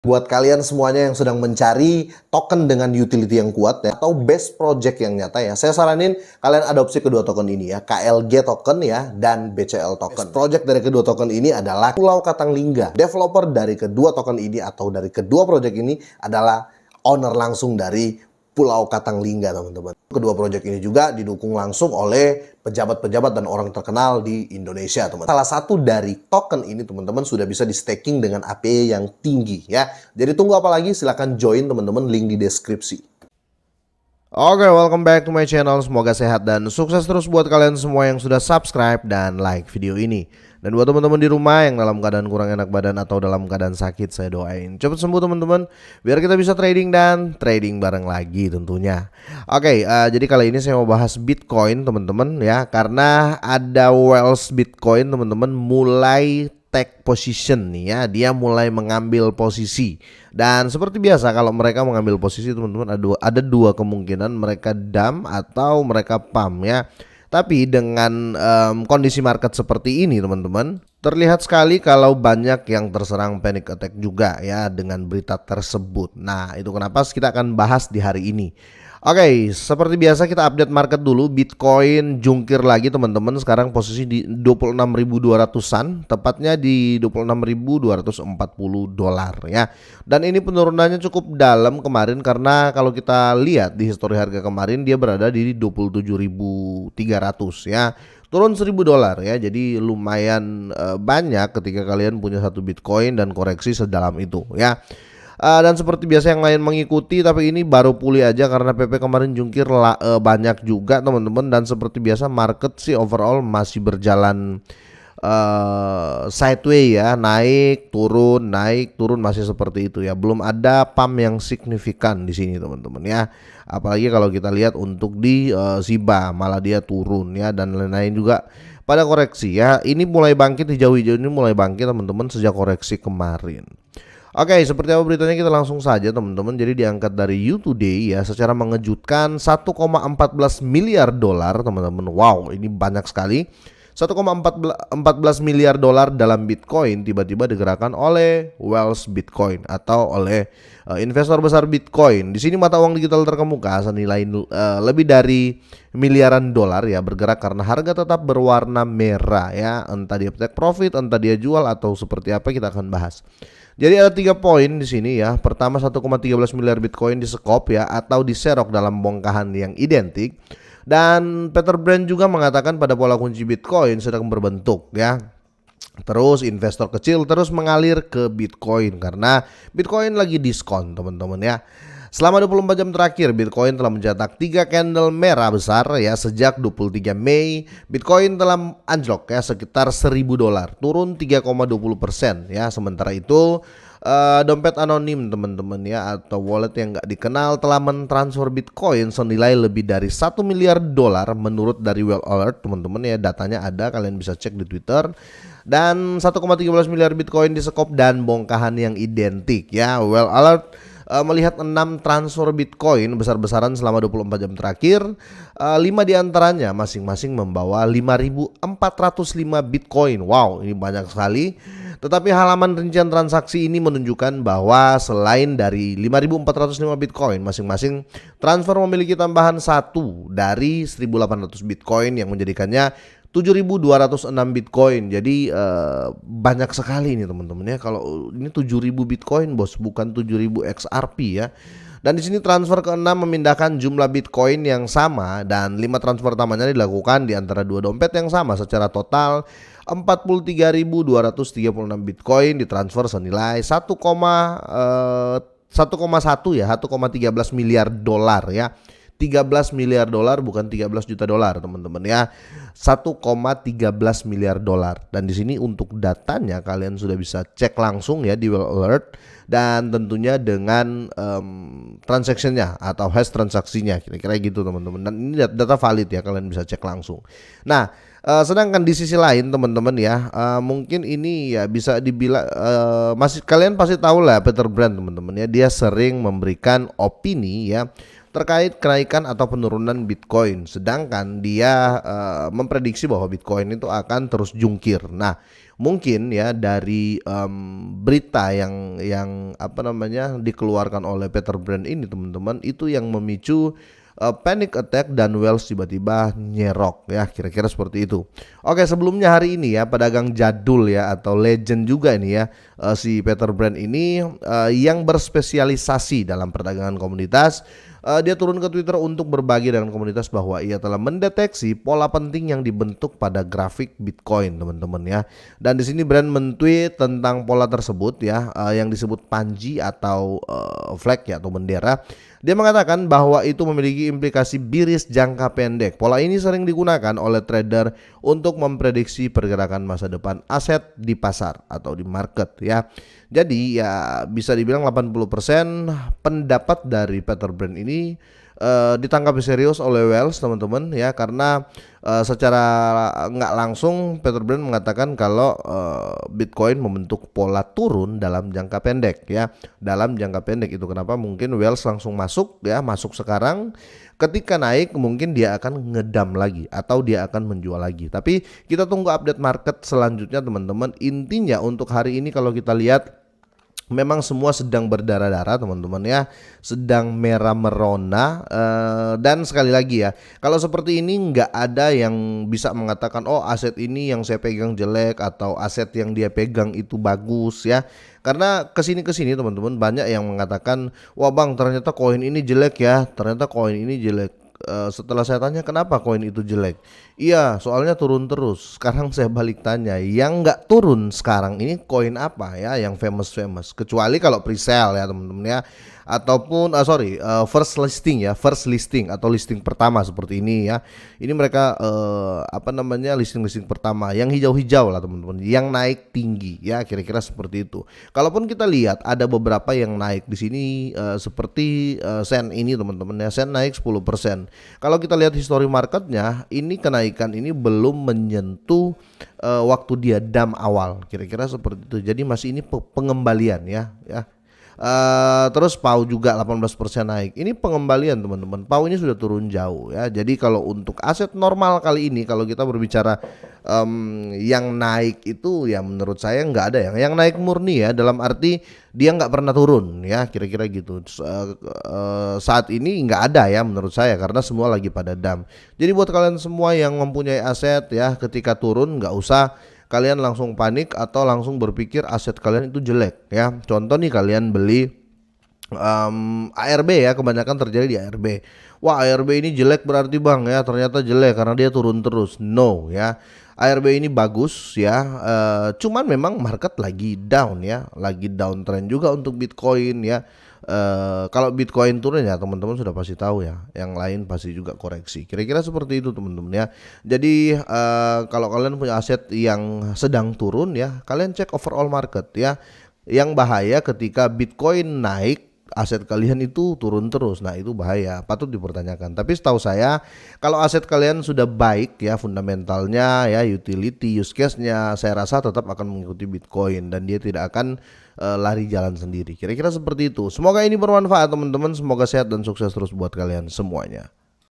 Buat kalian semuanya yang sedang mencari token dengan utility yang kuat ya, atau best project yang nyata ya, saya saranin kalian adopsi kedua token ini ya, KLG token ya, dan BCL token. Best project dari kedua token ini adalah Pulau Katanglingga. Developer dari kedua token ini atau dari kedua project ini adalah owner langsung dari Pulau Katanglingga, teman-teman. Kedua proyek ini juga didukung langsung oleh pejabat-pejabat dan orang terkenal di Indonesia, teman. Salah satu dari token ini, teman-teman, sudah bisa di staking dengan APY yang tinggi ya. Jadi tunggu apa lagi? Silahkan join, teman-teman, link di deskripsi. Oke, welcome back to my channel. Semoga sehat dan sukses terus buat kalian semua yang sudah subscribe dan like video ini. Dan buat teman-teman di rumah yang dalam keadaan kurang enak badan atau dalam keadaan sakit, saya doain cepat sembuh teman-teman, biar kita bisa trading dan trading bareng lagi tentunya. Oke, jadi kali ini saya mau bahas Bitcoin teman-teman ya, karena ada Wells Bitcoin teman-teman mulai take position nih ya, dia mulai mengambil posisi. Dan seperti biasa kalau mereka mengambil posisi teman-teman, ada dua kemungkinan, mereka dump atau mereka pump ya. Tapi dengan kondisi market seperti ini teman-teman, terlihat sekali kalau banyak yang terserang panic attack juga ya dengan berita tersebut. Nah, itu kenapa kita akan bahas di hari ini. Oke, seperti biasa kita update market dulu. Bitcoin jungkir lagi teman-teman, sekarang posisi di 26.200-an, tepatnya di 26.240 dolar ya. Dan ini penurunannya cukup dalam kemarin, karena kalau kita lihat di histori harga kemarin dia berada di 27.300 ya. Turun 1.000 dolar ya. Jadi lumayan banyak ketika kalian punya satu Bitcoin dan koreksi sedalam itu ya. Dan seperti biasa yang lain mengikuti, tapi ini baru pulih aja karena PP kemarin jungkir banyak juga teman-teman. Dan seperti biasa market sih overall masih berjalan sideway ya, naik turun masih seperti itu ya. Belum ada pump yang signifikan di sini teman-teman ya. Apalagi kalau kita lihat untuk di SIBA malah dia turun ya, dan lain-lain juga pada koreksi ya. Ini mulai bangkit, hijau-hijau ini mulai bangkit teman-teman sejak koreksi kemarin. Oke, seperti apa beritanya kita langsung saja teman-teman. Jadi diangkat dari You Today ya, secara mengejutkan 1,14 miliar dolar teman-teman. Wow, ini banyak sekali. 1,14 miliar dolar dalam Bitcoin tiba-tiba digerakkan oleh Wells Bitcoin atau oleh investor besar Bitcoin. Di sini mata uang digital terkemuka senilai lebih dari miliaran dolar ya, bergerak karena harga tetap berwarna merah ya. Entah dia take profit, entah dia jual atau seperti apa, kita akan bahas. Jadi ada 3 poin di sini ya. Pertama, 1,13 miliar Bitcoin disekop ya, atau diserok dalam bongkahan yang identik. Dan Peter Brand juga mengatakan pada pola kunci Bitcoin sedang berbentuk ya. Terus investor kecil terus mengalir ke Bitcoin karena Bitcoin lagi diskon teman-teman ya. Selama 24 jam terakhir, Bitcoin telah mencetak 3 candle merah besar ya. Sejak 23 Mei, Bitcoin telah anjlok ya sekitar 1.000 dolar, turun 3,20% ya. Sementara itu, dompet anonim teman-teman ya, atau wallet yang nggak dikenal telah mentransfer Bitcoin senilai lebih dari 1 miliar dolar menurut dari Well Alert teman-teman ya. Datanya ada, kalian bisa cek di Twitter. Dan 1,13 miliar Bitcoin disekop dan bongkahan yang identik ya. Well Alert melihat 6 transfer Bitcoin besar-besaran selama 24 jam terakhir. 5 diantaranya masing-masing membawa 5.405 Bitcoin. Wow, ini banyak sekali. Tetapi halaman rincian transaksi ini menunjukkan bahwa selain dari 5.405 Bitcoin, masing-masing transfer memiliki tambahan 1 dari 1.800 Bitcoin yang menjadikannya 7.206 Bitcoin. Jadi banyak sekali ini teman-teman ya. Kalau ini 7.000 Bitcoin bos, bukan 7.000 XRP ya. Dan di sini transfer ke-6 memindahkan jumlah Bitcoin yang sama, dan 5 transfer utamanya dilakukan di antara 2 dompet yang sama. Secara total 43.236 Bitcoin ditransfer senilai 1,1 ya, 1,13 miliar dolar ya. 13 miliar dolar, bukan 13 juta dolar teman-teman ya. 1,13 miliar dolar. Dan di sini untuk datanya kalian sudah bisa cek langsung ya di Well Alert, dan tentunya dengan transaksinya atau hash transaksinya, kira-kira gitu teman-teman. Dan ini data valid ya, kalian bisa cek langsung. Nah, sedangkan di sisi lain teman-teman ya, mungkin ini ya bisa dibilang masih kalian pasti tahu lah Peter Brand teman-teman ya. Dia sering memberikan opini ya terkait kenaikan atau penurunan Bitcoin, sedangkan dia memprediksi bahwa Bitcoin itu akan terus jungkir. Nah, mungkin ya dari berita yang apa namanya dikeluarkan oleh Peter Brand ini teman-teman, itu yang memicu panic attack dan Wells tiba-tiba nyerok ya, kira-kira seperti itu. Oke, sebelumnya hari ini ya pedagang jadul ya atau legend juga ini ya, si Peter Brand ini yang berspesialisasi dalam perdagangan komoditas. Dia turun ke Twitter untuk berbagi dengan komunitas bahwa ia telah mendeteksi pola penting yang dibentuk pada grafik Bitcoin, teman-teman ya. Dan di sini Brand men-tweet tentang pola tersebut ya, yang disebut panji atau flag ya atau bendera. Dia mengatakan bahwa itu memiliki implikasi bearish jangka pendek. Pola ini sering digunakan oleh trader untuk memprediksi pergerakan masa depan aset di pasar atau di market ya. Jadi ya bisa dibilang 80% pendapat dari Peter Brand ini ditanggapi serius oleh Wells teman-teman ya, karena secara nggak langsung Peter Brand mengatakan kalau Bitcoin membentuk pola turun dalam jangka pendek ya. Dalam jangka pendek itu kenapa mungkin Wells langsung masuk ya, masuk sekarang, ketika naik mungkin dia akan ngedam lagi atau dia akan menjual lagi. Tapi kita tunggu update market selanjutnya teman-teman. Intinya untuk hari ini kalau kita lihat memang semua sedang berdarah-darah teman-teman ya, sedang merah merona, dan sekali lagi ya, kalau seperti ini nggak ada yang bisa mengatakan oh aset ini yang saya pegang jelek atau aset yang dia pegang itu bagus ya, karena kesini teman-teman banyak yang mengatakan wah bang ternyata koin ini jelek ya, ternyata koin ini jelek. Setelah saya tanya kenapa koin itu jelek, iya soalnya turun terus. Sekarang saya balik tanya, yang nggak turun sekarang ini koin apa ya yang famous, kecuali kalau pre-sale ya teman-teman ya, ataupun first listing atau listing pertama seperti ini ya. Ini mereka apa namanya listing pertama yang hijau-hijau lah teman-teman, yang naik tinggi ya, kira-kira seperti itu. Kalaupun kita lihat ada beberapa yang naik di sini seperti Sen ini teman-teman ya, Sen naik 10%. Kalau kita lihat history marketnya, ini kenaikan ini belum menyentuh waktu dia dump awal, kira-kira seperti itu. Jadi masih ini pengembalian ya. Terus PAU juga 18% naik. Ini pengembalian teman-teman. PAU ini sudah turun jauh ya. Jadi kalau untuk aset normal kali ini, kalau kita berbicara yang naik itu ya menurut saya nggak ada yang naik murni ya, dalam arti dia nggak pernah turun ya, kira-kira gitu. Saat ini nggak ada ya menurut saya, karena semua lagi pada dump. Jadi buat kalian semua yang mempunyai aset ya, ketika turun nggak usah kalian langsung panik atau langsung berpikir aset kalian itu jelek ya. Contoh nih, kalian beli ARB ya, kebanyakan terjadi di ARB. Wah ARB ini jelek berarti bang ya, ternyata jelek karena dia turun terus. No ya, ARB ini bagus ya, cuman memang market lagi down ya, lagi downtrend juga untuk Bitcoin ya. Kalau Bitcoin turun ya teman-teman sudah pasti tahu ya, yang lain pasti juga koreksi. Kira-kira seperti itu teman-teman ya. Jadi kalau kalian punya aset yang sedang turun ya, kalian cek overall market ya. Yang bahaya ketika Bitcoin naik, aset kalian itu turun terus. Nah itu bahaya, patut dipertanyakan. Tapi setahu saya kalau aset kalian sudah baik ya, fundamentalnya ya, utility, use case-nya, saya rasa tetap akan mengikuti Bitcoin dan dia tidak akan lari jalan sendiri. Kira-kira seperti itu. Semoga ini bermanfaat teman-teman. Semoga sehat dan sukses terus buat kalian semuanya.